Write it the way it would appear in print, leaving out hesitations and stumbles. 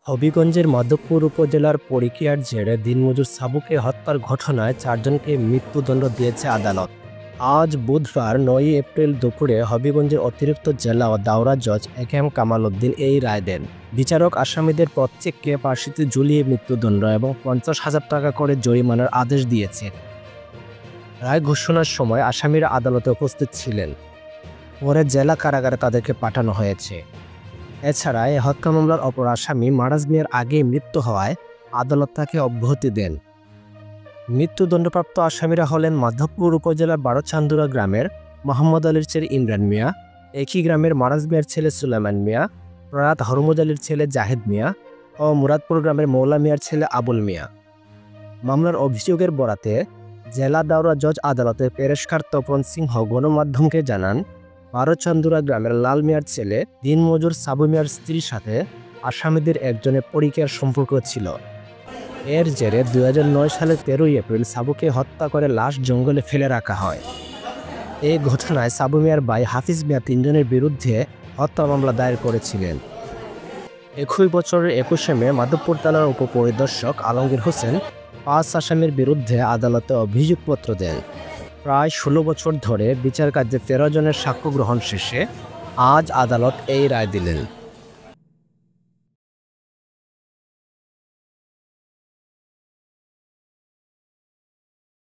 হবিগঞ্জের মাধবপুর উপজেলার পরিকিয়ার জেরে দিনমজুর সাবুকে হত্যার ঘটনায় 4 জনকে মৃত্যুদণ্ড দিয়েছে আদালত। আজ বুধবার 9 এপ্রিল দুপুরে হবিগঞ্জের অতিরিক্ত জেলা ও দাওরা জজ একেএম কামাল উদ্দিন এই রায় দেন। বিচারক আসামিদের প্রত্যেককে ফাঁসিতে ঝুলিয়ে মৃত্যুদণ্ড এবং 50,000 টাকা করে জরিমানার আদেশ দিয়েছেন। রায় ঘোষণার সময় আসামিরা আদালতে উপস্থিত ছিলেন। পরে জেলা কারাগারে তাদেরকে পাঠানো হয়েছে। এছাড়া এই হত্যা মামলার অপর আসামি মারাজ মিয়ার আগেই মৃত্যু হওয়ায় আদালত তাকে অব্যাহতি দেন। মৃত্যুদণ্ডপ্রাপ্ত আসামিরা হলেন মাধবপুর উপজেলার বারোচান্দুরা গ্রামের মোহাম্মদ আলীর ছেলে ইমরান মিয়া, একই গ্রামের মারাজ মিয়ার ছেলে সুলাইমান মিয়া, প্রয়াত হরমুজ আলীর ছেলে জাহেদ মিয়া ও মুরাদপুর গ্রামের মৌলা মিয়ার ছেলে আবুল মিয়া। মামলার অভিযোগের বরাতে জেলা দাওরা জজ আদালতের পেরেশকার তপন সিংহ গণমাধ্যমকে জানান, বারোচান্দুরা গ্রামের লাল মিয়ার ছেলে দিনমজুর সাবু মিয়ার স্ত্রীর সাথে আসামিদের একজনের পরিচয়ের সম্পর্ক ছিল। এর জেরে 2009 সালের 13 এপ্রিল সাবুকে হত্যা করে লাশ জঙ্গলে ফেলে রাখা হয়। এই ঘটনায় সাবু মিয়ার ভাই হাফিজ মিয়া 3 জনের বিরুদ্ধে হত্যা মামলা দায়ের করেছিলেন। একই বছরের 21শে মে মাধবপুর থানার উপপরিদর্শক আলমগীর হোসেন 5 আসামির বিরুদ্ধে আদালতে অভিযোগপত্র দেন। প্রায় 16 বছর ধরে বিচার কার্যে 13 জনের সাক্ষ্য গ্রহণ শেষে আজ আদালত এই রায় দিলেন।